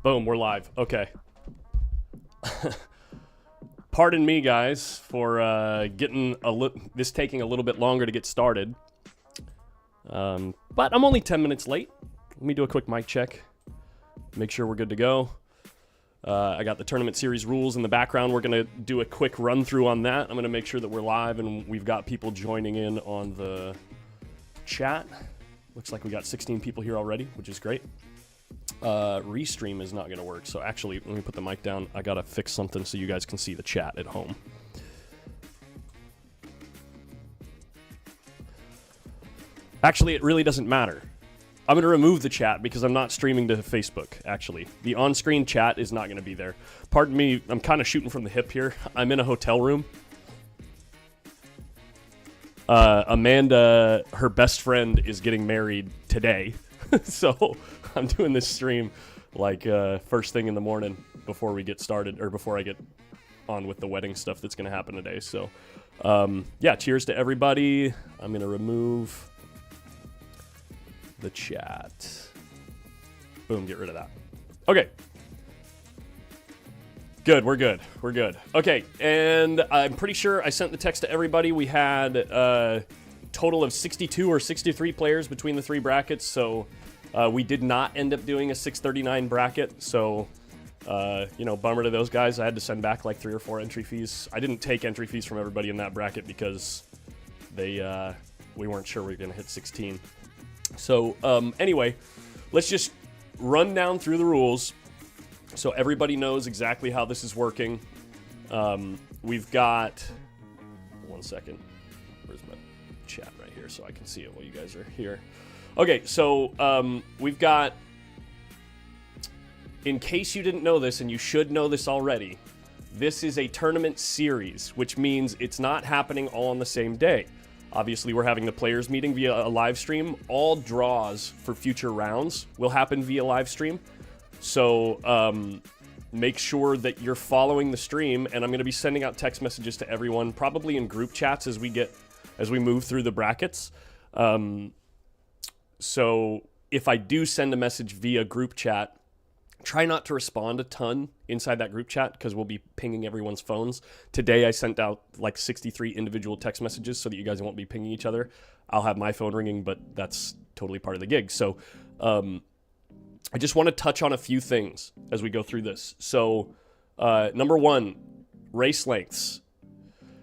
Boom, we're live. Okay. Pardon me, guys, for getting this taking a little bit longer to get started. But I'm only 10 minutes late. Let me do a quick mic check. Make sure we're good to go. I got the tournament series rules in the background. We're going to do a quick run through on that. I'm going to make sure that we're live and we've got people joining in on the chat. Looks like we got 16 people here already, which is great. Restream is not going to work, so actually, let me put the mic down. I got to fix something so you guys can see the chat at home. Actually, it really doesn't matter. I'm going to remove the chat because I'm not streaming to Facebook, actually. The on-screen chat is not going to be there. Pardon me, I'm kind of shooting from the hip here. I'm in a hotel room. Amanda, her best friend, is getting married today. So I'm doing this stream like first thing in the morning before we get started, or before I get on with the wedding stuff that's going to happen today. So yeah, cheers to everybody. I'm going to remove the chat. Boom, get rid of that. Okay. Good, we're good. We're good. Okay, and I'm pretty sure I sent the text to everybody. We had a total of 62 or 63 players between the three brackets, so we did not end up doing a 639 bracket, so you know, bummer to those guys. I had to send back like 3 or 4 entry fees. I didn't take entry fees from everybody in that bracket because we weren't sure we were going to hit 16. So anyway, let's just run down through the rules so everybody knows exactly how this is working. We've got, one second, where's my chat right here so I can see it while you guys are here. Okay, so we've got, in case you didn't know this, and you should know this already, this is a tournament series, which means it's not happening all on the same day. Obviously, we're having the players meeting via a live stream. All draws for future rounds will happen via live stream. So make sure that you're following the stream, and I'm going to be sending out text messages to everyone, probably in group chats as we move through the brackets. So if I do send a message via group chat, try not to respond a ton inside that group chat because we'll be pinging everyone's phones. Today I sent out like 63 individual text messages so that you guys won't be pinging each other. I'll have my phone ringing, but that's totally part of the gig. So I just want to touch on a few things as we go through this. So number one, race lengths.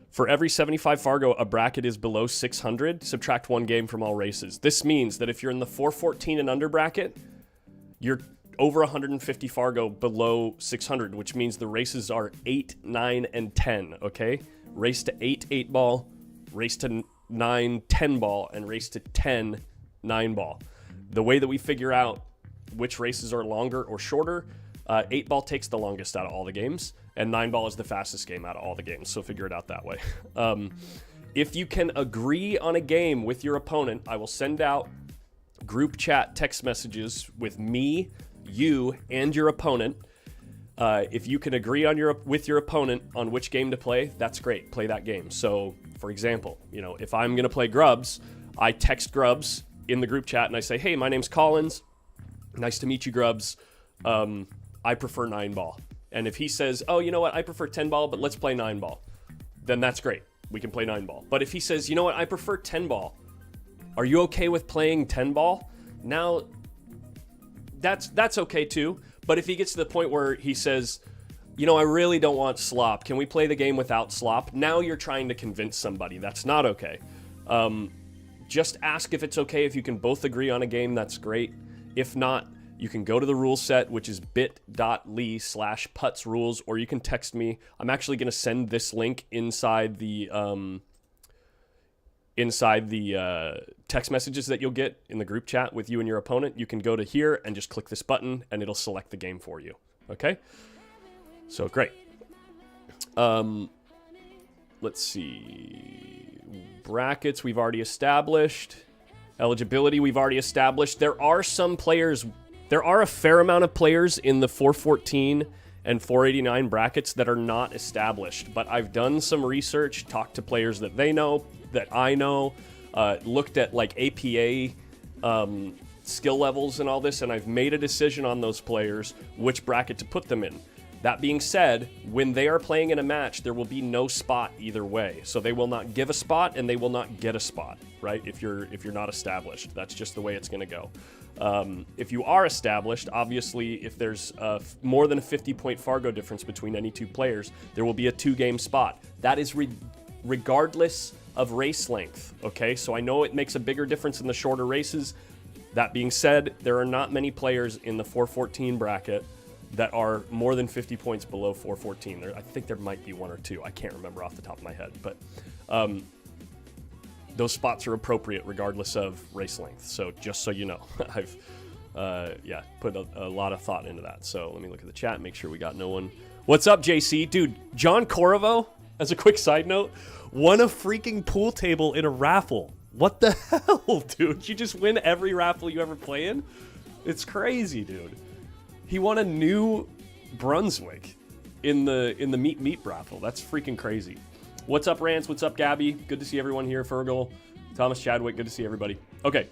For every 75 Fargo, a bracket is below 600. Subtract 1 game from all races. This means that if you're in the 414 and under bracket, you're over 150 Fargo below 600, which means the races are 8, 9, and 10, okay? Race to 8, 8 ball, race to 9, 10 ball, and race to 10, 9 ball. The way that we figure out which races are longer or shorter, 8 ball takes the longest out of all the games, and 9 ball is the fastest game out of all the games, so figure it out that way. If you can agree on a game with your opponent, I will send out group chat text messages with me, you, and your opponent. If you can agree on with your opponent on which game to play, that's great. Play that game. So, for example, you know, if I'm going to play Grubs, I text Grubs in the group chat and I say, hey, my name's Collins. Nice to meet you, Grubs. I prefer 9 ball. And if he says, oh, you know what, I prefer 10 ball, but let's play 9 ball, then that's great. We can play 9 ball. But if he says, you know what, I prefer 10 ball, are you okay with playing 10 ball? Now, that's okay too. But if he gets to the point where he says, you know, I really don't want slop, can we play the game without slop? Now you're trying to convince somebody. That's not okay. Just ask if it's okay. If you can both agree on a game, that's great. If not, you can go to the rule set, which is bit.ly/putsrules, or you can text me. I'm actually going to send this link inside the text messages that you'll get in the group chat with you and your opponent. You can go to here and just click this button, and it'll select the game for you. Okay? So, great. Let's see. Brackets, we've already established. Eligibility, we've already established. There are a fair amount of players in the 414 and 489 brackets that are not established, but I've done some research, talked to players that they know, that I know, looked at like APA skill levels and all this, and I've made a decision on those players, which bracket to put them in. That being said, when they are playing in a match, there will be no spot either way. So they will not give a spot and they will not get a spot, right? If you're not established, that's just the way it's going to go. If you are established, obviously, if there's more than a 50-point Fargo difference between any two players, there will be a 2-game spot. That is regardless of race length, okay? So I know it makes a bigger difference in the shorter races. That being said, there are not many players in the 414 bracket that are more than 50 points below 414. I think there might be one or two. I can't remember off the top of my head, but those spots are appropriate regardless of race length. So just so you know, I've put a lot of thought into that. So let me look at the chat, make sure we got no one. What's up, JC? Dude, John Corriveau, as a quick side note, won a freaking pool table in a raffle. What the hell, dude? You just win every raffle you ever play in? It's crazy, dude. He won a New Brunswick in the Meat raffle. That's freaking crazy. What's up, Rance? What's up, Gabby? Good to see everyone here. Fergal, Thomas Chadwick, good to see everybody. Okay,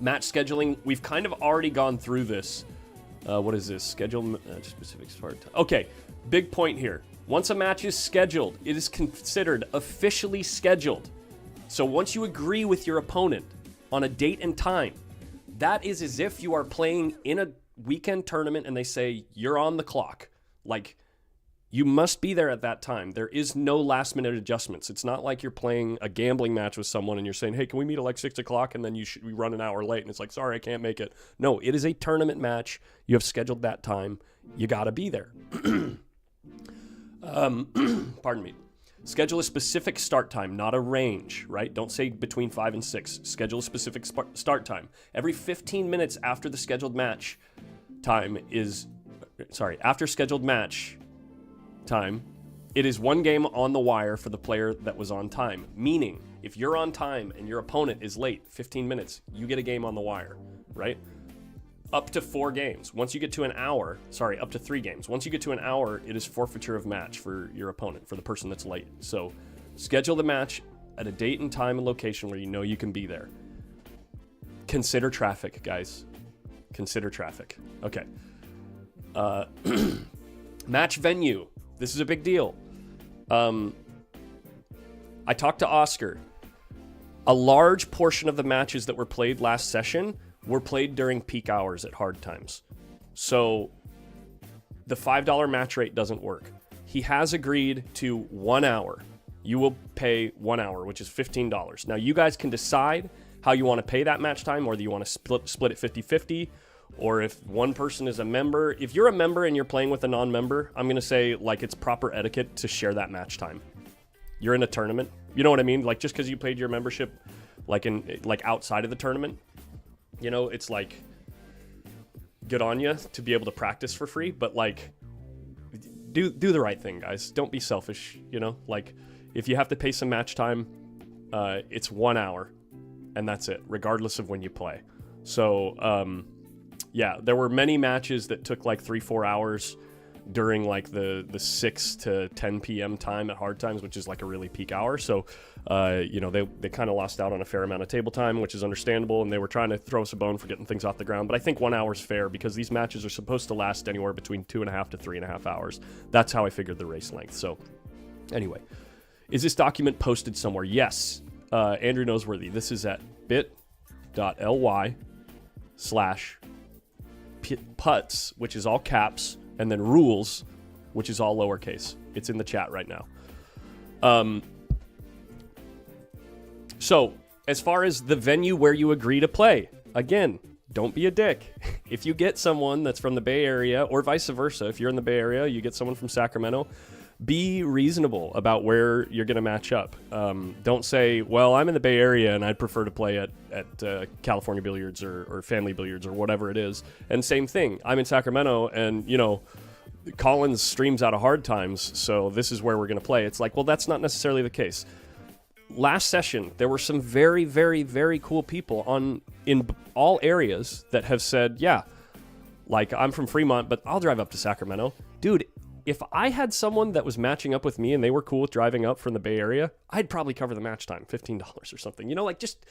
match scheduling. We've kind of already gone through this. What is this? Schedule specific start. Okay, big point here. Once a match is scheduled, it is considered officially scheduled. So once you agree with your opponent on a date and time, that is as if you are playing in a weekend tournament and they say you're on the clock. Like, you must be there at that time. There is no last minute adjustments. It's not like you're playing a gambling match with someone and you're saying, hey, can we meet at like 6 o'clock? And then we run an hour late and it's like, sorry, I can't make it. No, it is a tournament match. You have scheduled that time. You got to be there. Pardon me. Schedule a specific start time, not a range, right? Don't say between 5 and 6. Schedule a specific start time. Every 15 minutes after the scheduled match time after scheduled match time, it is one game on the wire for the player that was on time. Meaning, if you're on time and your opponent is late, 15 minutes, you get a game on the wire, right? Up to 4 games. Once you get to an hour, up to 3 games. Once you get to an hour, it is forfeiture of match for your opponent, for the person that's late. So schedule the match at a date and time and location where you know you can be there. Consider traffic, guys. Consider traffic. Okay. Match venue. This is a big deal. I talked to Oscar. A large portion of the matches that were played last session were played during peak hours at hard times. So the $5 match rate doesn't work. He has agreed to 1 hour. You will pay 1 hour, which is $15. Now, you guys can decide how you want to pay that match time, whether you want to split it 50-50, or if one person is a member. If you're a member and you're playing with a non-member, I'm going to say, like, it's proper etiquette to share that match time. You're in a tournament. You know what I mean? Like, just because you paid your membership, like outside of the tournament, you know, it's like, good on you to be able to practice for free, but like, do the right thing, guys. Don't be selfish, you know? Like, if you have to pay some match time, it's 1 hour, and that's it, regardless of when you play. So, yeah, there were many matches that took like 3-4 hours during like the 6 to 10 p.m. time at hard times, which is like a really peak hour. So, you know, they kind of lost out on a fair amount of table time, which is understandable, and they were trying to throw us a bone for getting things off the ground. But I think 1 hour is fair because these matches are supposed to last anywhere between 2.5 to 3.5 hours. That's how I figured the race length. So, anyway, is this document posted somewhere? Yes. Andrew Noseworthy. This is at bit.ly/putts, which is all caps, and then rules, which is all lowercase. It's in the chat right now. So, as far as the venue where you agree to play, again, don't be a dick. If you get someone that's from the Bay Area, or vice versa, if you're in the Bay Area, you get someone from Sacramento, be reasonable about where you're going to match up. Don't say, well, I'm in the Bay Area and I'd prefer to play at California Billiards or Family Billiards or whatever it is. And same thing, I'm in Sacramento and, you know, Collins streams out of hard times, so this is where we're going to play. It's like, well, that's not necessarily the case. Last session, there were some very, very, very cool people in all areas that have said, yeah, like, I'm from Fremont, but I'll drive up to Sacramento. Dude, if I had someone that was matching up with me and they were cool with driving up from the Bay Area, I'd probably cover the match time, $15 or something. You know, like, just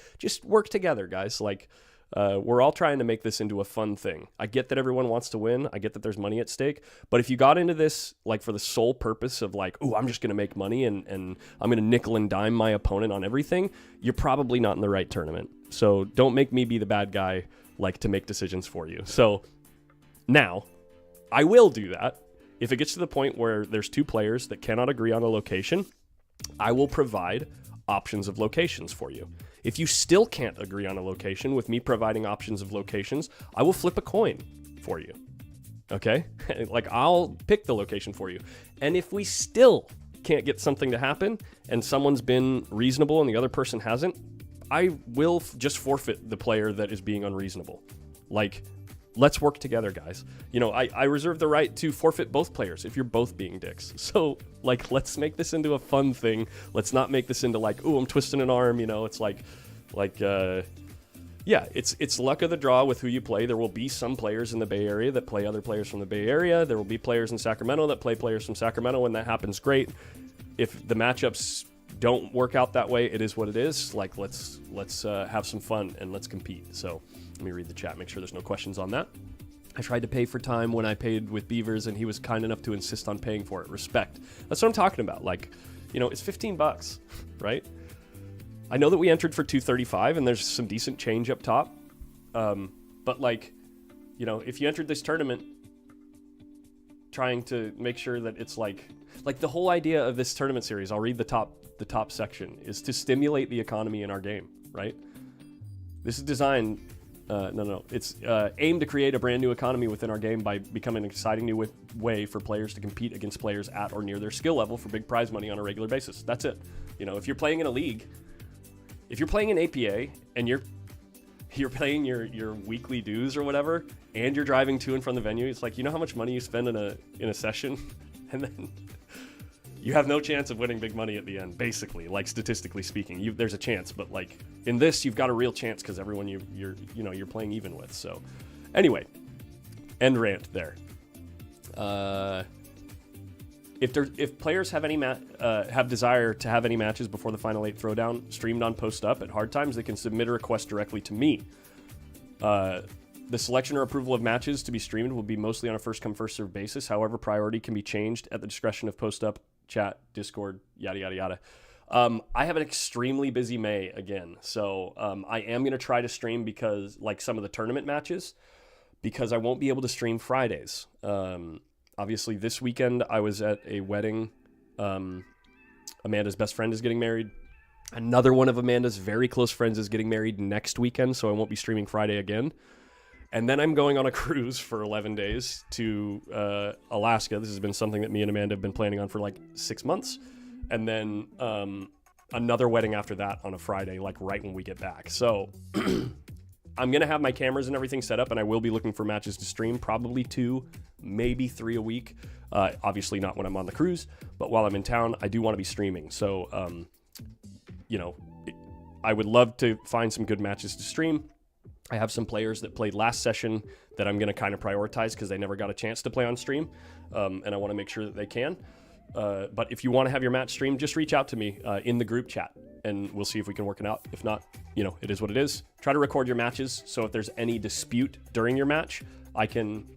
work together, guys. Like, We're all trying to make this into a fun thing. I get that everyone wants to win. I get that there's money at stake. But if you got into this like for the sole purpose of like, oh, I'm just going to make money and I'm going to nickel and dime my opponent on everything, you're probably not in the right tournament. So don't make me be the bad guy like to make decisions for you. So now I will do that. If it gets to the point where there's two players that cannot agree on a location, I will provide options of locations for you. If you still can't agree on a location with me providing options of locations, I will flip a coin for you. Okay? Like I'll pick the location for you. And if we still can't get something to happen and someone's been reasonable and the other person hasn't, I will just forfeit the player that is being unreasonable. Like, let's work together, guys. You know, I reserve the right to forfeit both players if you're both being dicks. So, like, let's make this into a fun thing. Let's not make this into like, oh, I'm twisting an arm. You know, it's yeah, it's luck of the draw with who you play. There will be some players in the Bay Area that play other players from the Bay Area. There will be players in Sacramento that play players from Sacramento. When that happens, great. If the matchups don't work out that way, it is what it is. Like, let's have some fun and let's compete. So let me read the chat, make sure there's no questions on that. I tried to pay for time when I paid with Beavers, and he was kind enough to insist on paying for it. Respect. That's what I'm talking about. Like, you know, it's $15, right? I know that we entered for $235, and there's some decent change up top. But, like, you know, if you entered this tournament trying to make sure that it's like the whole idea of this tournament series, I'll read the top section, is to stimulate the economy in our game, right? This is designed... It's aimed to create a brand new economy within our game by becoming an exciting new way for players to compete against players at or near their skill level for big prize money on a regular basis. That's it. You know, if you're playing in a league, if you're playing in APA and you're paying your weekly dues or whatever, and you're driving to and from the venue, it's like, you know how much money you spend in a session, and then you have no chance of winning big money at the end, basically, like statistically speaking. There's a chance, but like in this, you've got a real chance because everyone you're playing even with. So anyway, end rant there. If players have have desire to have any matches before the Final 8 Throwdown streamed on Post Up at Hard Times, they can submit a request directly to me. The selection or approval of matches to be streamed will be mostly on a first come first served basis. However, priority can be changed at the discretion of Post Up, chat, Discord, yada yada yada. I have an extremely busy May again, so I am going to try to stream because like some of the tournament matches, because I won't be able to stream Fridays. Obviously this weekend I was at a wedding. Amanda's best friend is getting married. Another one of Amanda's very close friends is getting married next weekend, so I won't be streaming Friday again. And then I'm going on a cruise for 11 days to Alaska. This has been something that me and Amanda have been planning on for like 6 months. And then another wedding after that on a Friday, like right when we get back. So I'm going to have my cameras and everything set up, and I will be looking for matches to stream, probably 2, maybe 3 a week. Obviously not when I'm on the cruise, but while I'm in town, I do want to be streaming. So, you know, I would love to find some good matches to stream. I have some players that played last session that I'm going to kind of prioritize because they never got a chance to play on stream, and I want to make sure that they can. But if you want to have your match streamed, just reach out to me in the group chat, and we'll see if we can work it out. If not, you know, it is what it is. Try to record your matches, so if there's any dispute during your match, I can,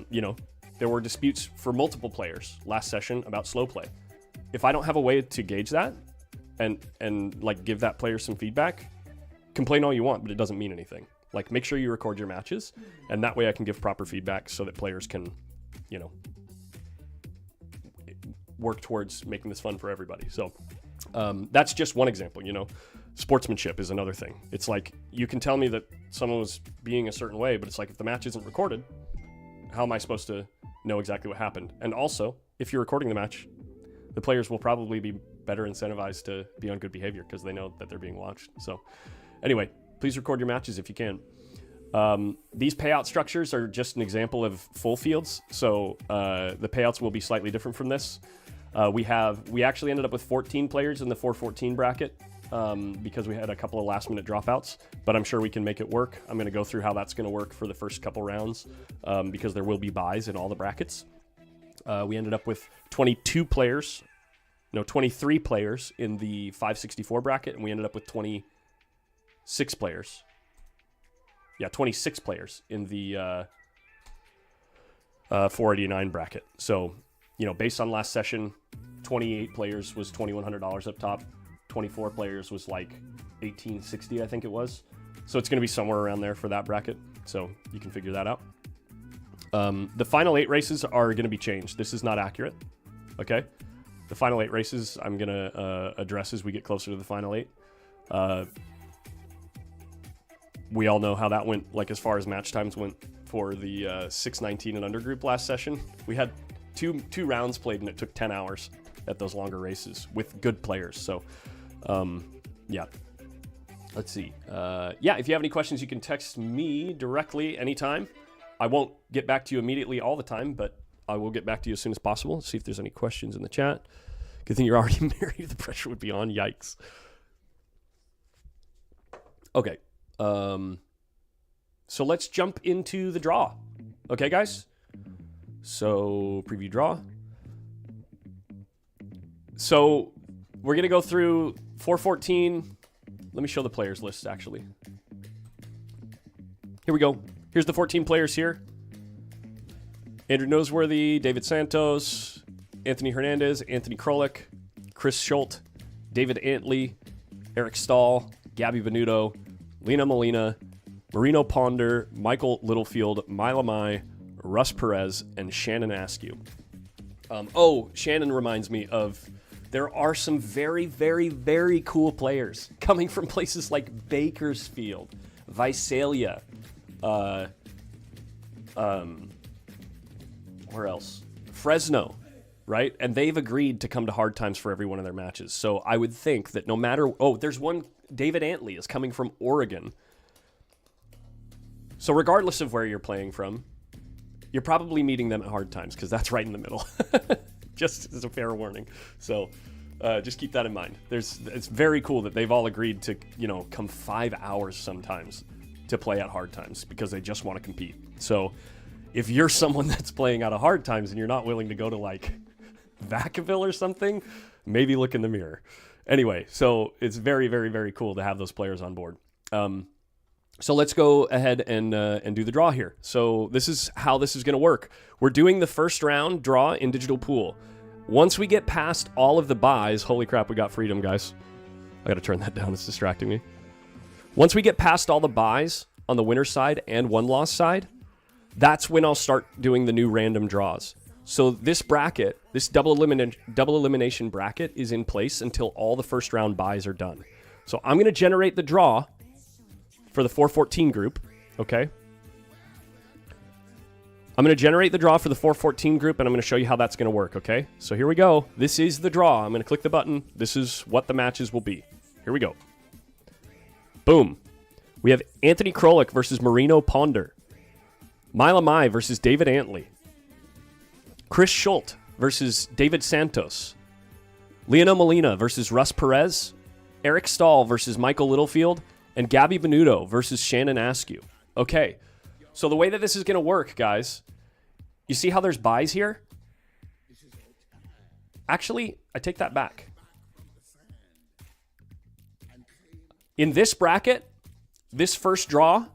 you know, there were disputes for multiple players last session about slow play. If I don't have a way to gauge that and like give that player some feedback, complain all you want, but it doesn't mean anything. Like, make sure you record your matches, and that way I can give proper feedback so that players can, you know, work towards making this fun for everybody. So that's just one example. You know, sportsmanship is another thing. It's like, you can tell me that someone was being a certain way, but it's like, if the match isn't recorded, how am I supposed to know exactly what happened? And also, if you're recording the match, the players will probably be better incentivized to be on good behavior because they know that they're being watched. So anyway, please record your matches if you can. These payout structures are just an example of full fields. So the payouts will be slightly different from this. We actually ended up with 14 players in the 414 bracket because we had a couple of last minute dropouts, but I'm sure we can make it work. I'm going to go through how that's going to work for the first couple rounds because there will be buys in all the brackets. We ended up with 23 players in the 564 bracket, and we ended up with 26 players 26 players in the 489 bracket. So, based on last session, 28 players was $2,100 up top. 24 players was like $1,860, I think it was. So it's going to be somewhere around there for that bracket. So you can figure that out. The final 8 races are going to be changed. This is not accurate. Okay. The final 8 races I'm going to address as we get closer to the final 8. We all know how that went, like as far as match times went for the 619 and under group last session. We had two rounds played and it took 10 hours at those longer races with good players. So, yeah. Let's see. If you have any questions, you can text me directly anytime. I won't get back to you immediately all the time, but I will get back to you as soon as possible. Let's see if there's any questions in the chat. Good thing you're already married. The pressure would be on. Yikes. Okay. So let's jump into the draw. Okay, guys? So, preview draw. So, we're going to go through 414. Let me show the players list, actually. Here we go. Here's the 14 players here. Andrew Noseworthy, David Santos, Anthony Hernandez, Anthony Krolik, Chris Schultz, David Antley, Eric Stahl, Gabby Venuto, Lena Molina, Marino Ponder, Michael Littlefield, Mila Mai, Russ Perez, and Shannon Askew. Shannon reminds me of... There are some very, very, very cool players coming from places like Bakersfield, Visalia, where else? Fresno, right? And they've agreed to come to Hard Times for every one of their matches. So I would think that no matter... there's one... David Antley is coming from Oregon. So regardless of where you're playing from, you're probably meeting them at Hard Times because that's right in the middle. Just as a fair warning. So just keep that in mind. It's very cool that they've all agreed to, come 5 hours sometimes to play at Hard Times because they just want to compete. So if you're someone that's playing out of Hard Times and you're not willing to go to like Vacaville or something, maybe look in the mirror. Anyway, so it's very, very, very cool to have those players on board. So let's go ahead and do the draw here. So this is how this is going to work. We're doing the first round draw in Digital Pool. Once we get past all of the buys, holy crap, we got freedom, guys. I got to turn that down. It's distracting me. Once we get past all the buys on the winner side and one-loss side, that's when I'll start doing the new random draws. So this bracket, this double elimination bracket is in place until all the first round buys are done. So I'm going to generate the draw for the 414 group, okay? I'm going to generate the draw for the 414 group, and I'm going to show you how that's going to work, okay? So here we go. This is the draw. I'm going to click the button. This is what the matches will be. Here we go. Boom. We have Anthony Krolik versus Marino Ponder. Mila Mai versus David Antley. Chris Schultz versus David Santos. Lena Molina versus Russ Perez. Eric Stahl versus Michael Littlefield. And Gabby Venuto versus Shannon Askew. Okay, so the way that this is going to work, guys, you see how there's buys here? Actually, I take that back. In this bracket, this first draw,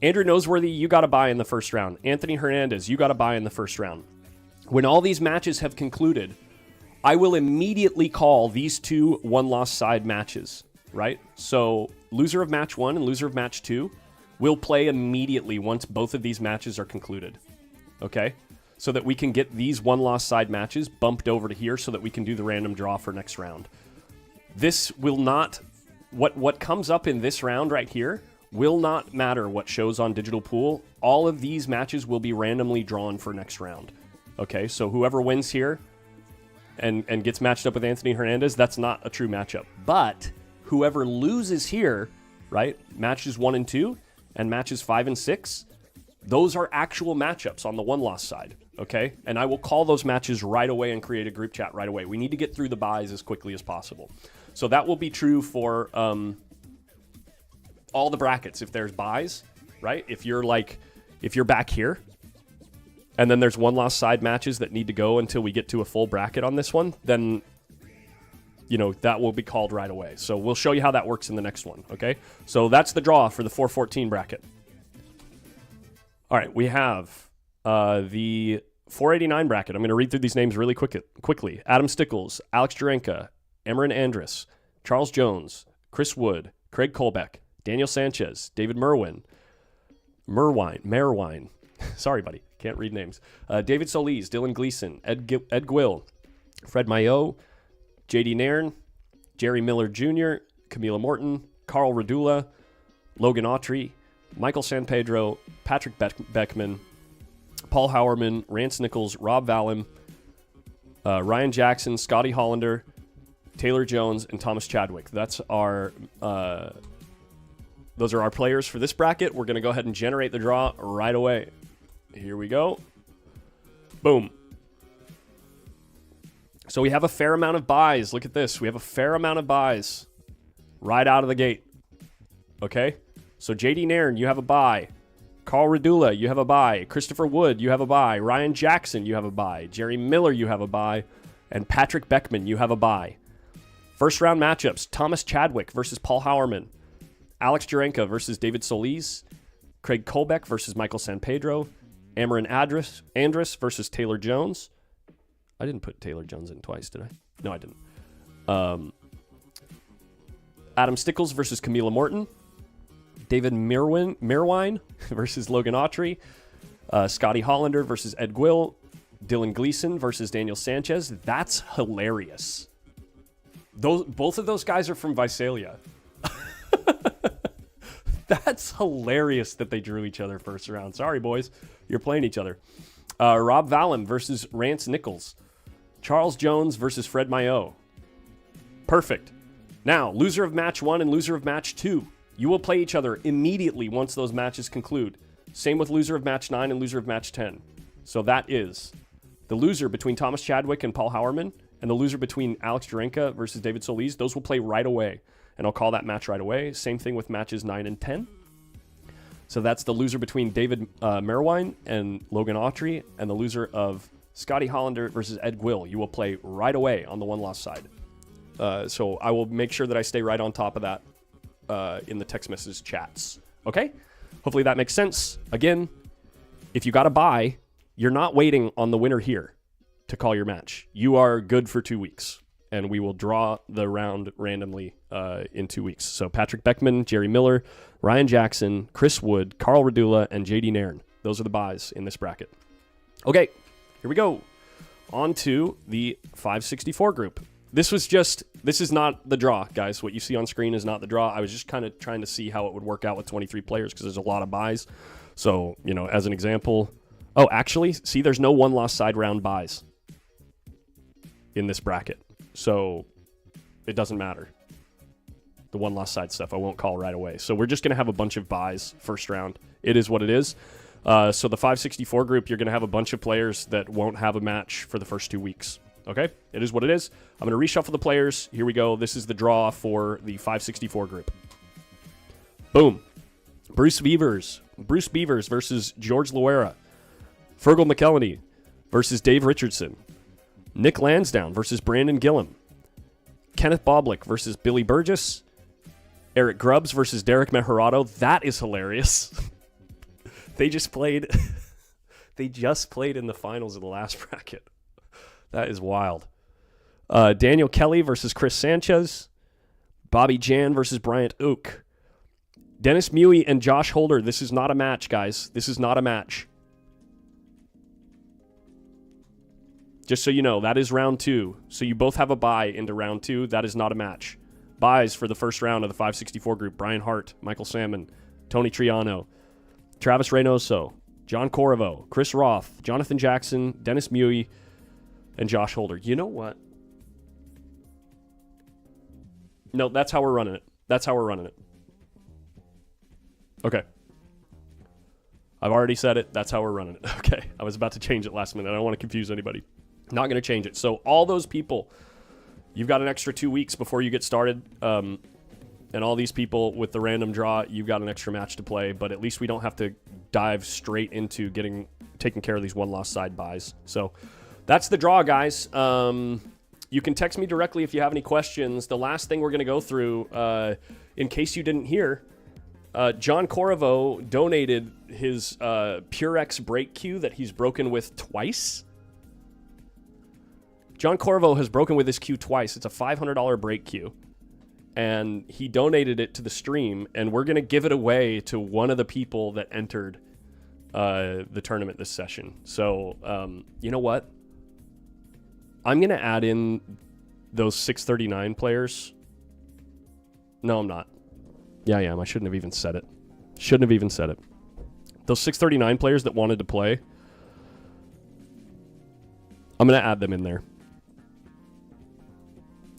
Andrew Noseworthy, you got to buy in the first round. Anthony Hernandez, you got to buy in the first round. When all these matches have concluded, I will immediately call these two one-loss side matches. Right? So loser of match 1 and loser of match 2 will play immediately once both of these matches are concluded. Okay? So that we can get these one-loss side matches bumped over to here so that we can do the random draw for next round. This will not... What comes up in this round right here will not matter what shows on Digital Pool. All of these matches will be randomly drawn for next round. Okay? So whoever wins here and gets matched up with Anthony Hernandez, that's not a true matchup. But... whoever loses here, right, matches 1 and 2 and matches 5 and 6, those are actual matchups on the one-loss side, okay? And I will call those matches right away and create a group chat right away. We need to get through the buys as quickly as possible. So that will be true for all the brackets. If there's buys, right, if you're back here, and then there's one-loss side matches that need to go until we get to a full bracket on this one, then that will be called right away. So we'll show you how that works in the next one, okay? So that's the draw for the 414 bracket. All right, we have the 489 bracket. I'm going to read through these names really quickly. Adam Stickles, Alex Jurenka, Emran Andrus, Charles Jones, Chris Wood, Craig Colbeck, Daniel Sanchez, David Merwine. Sorry, buddy. Can't read names. David Solis, Dylan Gleason, Ed Gwill, Fred Maillot, J.D. Nairn, Jerry Miller Jr., Camila Morton, Carl Radula, Logan Autry, Michael San Pedro, Patrick Beckman, Paul Howerman, Rance Nichols, Rob Vallim, Ryan Jackson, Scotty Hollander, Taylor Jones, and Thomas Chadwick. Those are our players for this bracket. We're going to go ahead and generate the draw right away. Here we go. Boom. So we have a fair amount of buys. Look at this. We have a fair amount of buys right out of the gate. Okay? So J.D. Nairn, you have a buy. Carl Radula, you have a buy. Christopher Wood, you have a buy. Ryan Jackson, you have a buy. Jerry Miller, you have a buy. And Patrick Beckman, you have a buy. First round matchups, Thomas Chadwick versus Paul Howerman. Alex Jurenka versus David Solis. Craig Colbeck versus Michael San Pedro. Emran Andrus versus Taylor Jones. I didn't put Taylor Jones in twice, did I? No, I didn't. Adam Stickles versus Camila Morton. David Merwine versus Logan Autry. Scotty Hollander versus Ed Gwill. Dylan Gleason versus Daniel Sanchez. That's hilarious. Both of those guys are from Visalia. That's hilarious that they drew each other first round. Sorry, boys. You're playing each other. Rob Vallim versus Rance Nichols. Charles Jones versus Fred Maillot. Perfect. Now, loser of match 1 and loser of match 2. You will play each other immediately once those matches conclude. Same with loser of match 9 and loser of match 10. So that is the loser between Thomas Chadwick and Paul Howerman, and the loser between Alex Jurenka versus David Solis. Those will play right away, and I'll call that match right away. Same thing with matches 9 and 10. So that's the loser between David Merwine and Logan Autry, and the loser of Scotty Hollander versus Ed Gwill. You will play right away on the one-loss side. So I will make sure that I stay right on top of that in the text message chats. Okay? Hopefully that makes sense. Again, if you got a bye, you're not waiting on the winner here to call your match. You are good for 2 weeks, and we will draw the round randomly in 2 weeks. So Patrick Beckman, Jerry Miller, Ryan Jackson, Chris Wood, Carl Radula, and J.D. Nairn. Those are the buys in this bracket. Okay, here we go. On to the 564 group. This is not the draw, guys. What you see on screen is not the draw. I was just kind of trying to see how it would work out with 23 players because there's a lot of buys. So, as an example... Oh, actually, see, there's no one-loss side round buys in this bracket. So it doesn't matter. The one-loss side stuff I won't call right away. So we're just going to have a bunch of buys first round. It is what it is. So the 564 group, you're going to have a bunch of players that won't have a match for the first 2 weeks. Okay? It is what it is. I'm going to reshuffle the players. Here we go. This is the draw for the 564 group. Boom. Bruce Beavers versus George Loera. Fergal McElhenney versus Dave Richardson. Nick Lansdowne versus Brandon Gillum. Kenneth Boblick versus Billy Burgess. Eric Grubbs versus Derek Mejorado. That is hilarious. They just played in the finals of the last bracket. That is wild. Daniel Kelly versus Chris Sanchez. Bobby Jan versus Bryant Oak. Dennis Muey and Josh Holder. This is not a match, guys. This is not a match. Just so you know, that is round 2. So you both have a bye into round 2. That is not a match. Buys for the first round of the 564 group. Brian Hart, Michael Salmon, Tony Triano, Travis Reynoso, John Corriveau, Chris Roth, Jonathan Jackson, Dennis Muey, and Josh Holder. You know what? No, that's how we're running it. Okay. I've already said it. That's how we're running it. Okay. I was about to change it last minute. I don't want to confuse anybody. Not going to change it. So all those people, you've got an extra 2 weeks before you get started. And all these people with the random draw, you've got an extra match to play. But at least we don't have to dive straight into taking care of these one-loss side buys. So that's the draw, guys. You can text me directly if you have any questions. The last thing we're going to go through, in case you didn't hear, John Corriveau donated his PureX brake cue that he's broken with twice. John Corriveau has broken with this cue twice. It's a $500 brake cue. And he donated it to the stream, and we're going to give it away to one of the people that entered the tournament this session. So, you know what? I'm going to add in those 639 players. No, I'm not. Yeah, I am. I shouldn't have even said it. Shouldn't have even said it. Those 639 players that wanted to play, I'm going to add them in there.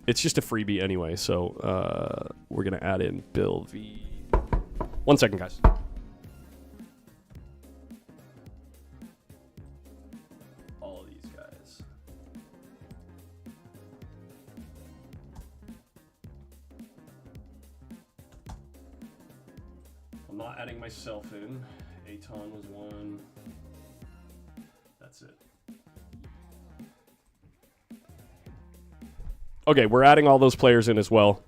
It's just a freebie anyway, so we're going to add in Bill V. 1 second, guys. All of these guys. I'm not adding myself in. Aton was one. That's it. Okay, we're adding all those players in as well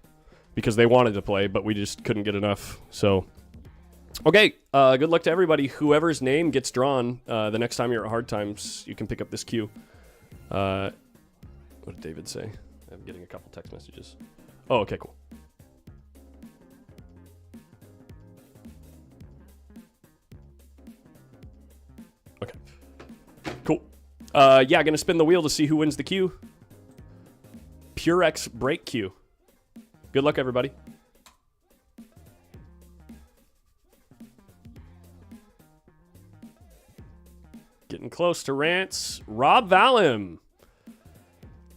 because they wanted to play, but we just couldn't get enough. So, okay, good luck to everybody. Whoever's name gets drawn, the next time you're at Hard Times, you can pick up this cue. What did David say? I'm getting a couple text messages. Oh, okay, cool. Okay. Cool. Yeah, gonna spin the wheel to see who wins the cue. PureX brake cue. Good luck, everybody. Getting close to rants. Rob Valim.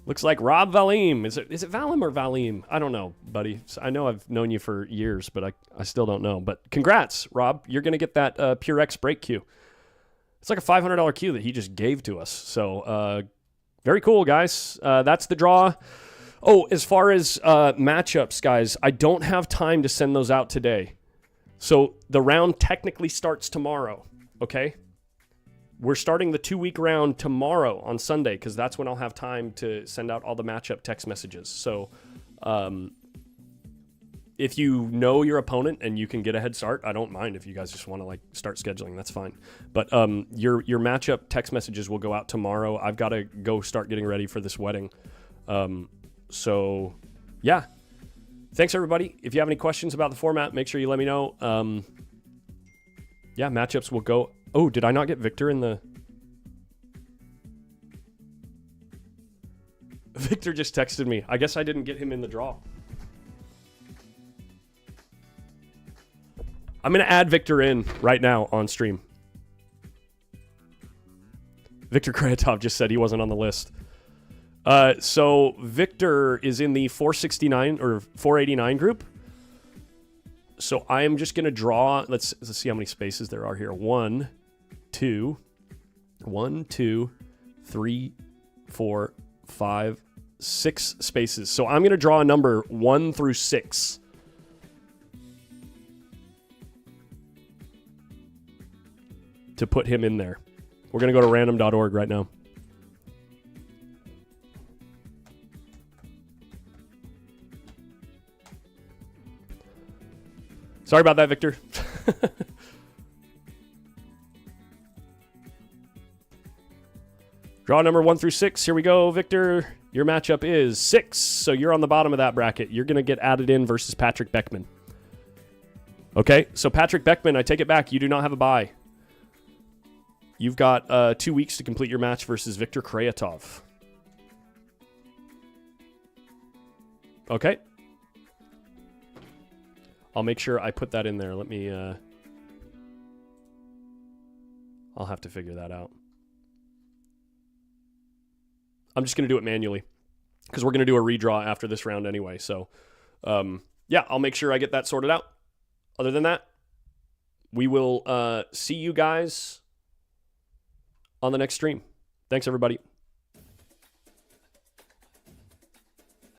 Looks like Rob Valim. Is it Valim or Valim? I don't know, buddy. I know I've known you for years, but I still don't know. But congrats, Rob. You're going to get that PureX brake cue. It's like a $500 cue that he just gave to us. So very cool, guys. That's the draw. Oh, as far as matchups, guys, I don't have time to send those out today. So the round technically starts tomorrow, okay? We're starting the 2-week round tomorrow on Sunday because that's when I'll have time to send out all the matchup text messages. So if you know your opponent and you can get a head start, I don't mind if you guys just want to like start scheduling. That's fine. But your matchup text messages will go out tomorrow. I've got to go start getting ready for this wedding. So, yeah. Thanks, everybody. If you have any questions about the format, make sure you let me know. Yeah, matchups will go... Oh, did I not get Victor in the... Victor just texted me. I guess I didn't get him in the draw. I'm going to add Victor in right now on stream. Victor Krayatov just said he wasn't on the list. So Victor is in the 469 or 489 group. So I am just going to draw. Let's see how many spaces there are here. 1, 2, 3, 4, 5, 6 spaces. So I'm going to draw a number 1 through 6. To put him in there. We're going to go to random.org right now. Sorry about that, Victor. Draw number 1 through 6. Here we go, Victor. Your matchup is 6, so you're on the bottom of that bracket. You're going to get added in versus Patrick Beckman. Okay, so Patrick Beckman, I take it back. You do not have a bye. You've got 2 weeks to complete your match versus Victor Krayatov. Okay. I'll make sure I put that in there. Let me... I'll have to figure that out. I'm just going to do it manually because we're going to do a redraw after this round anyway. So, yeah, I'll make sure I get that sorted out. Other than that, we will see you guys on the next stream. Thanks, everybody.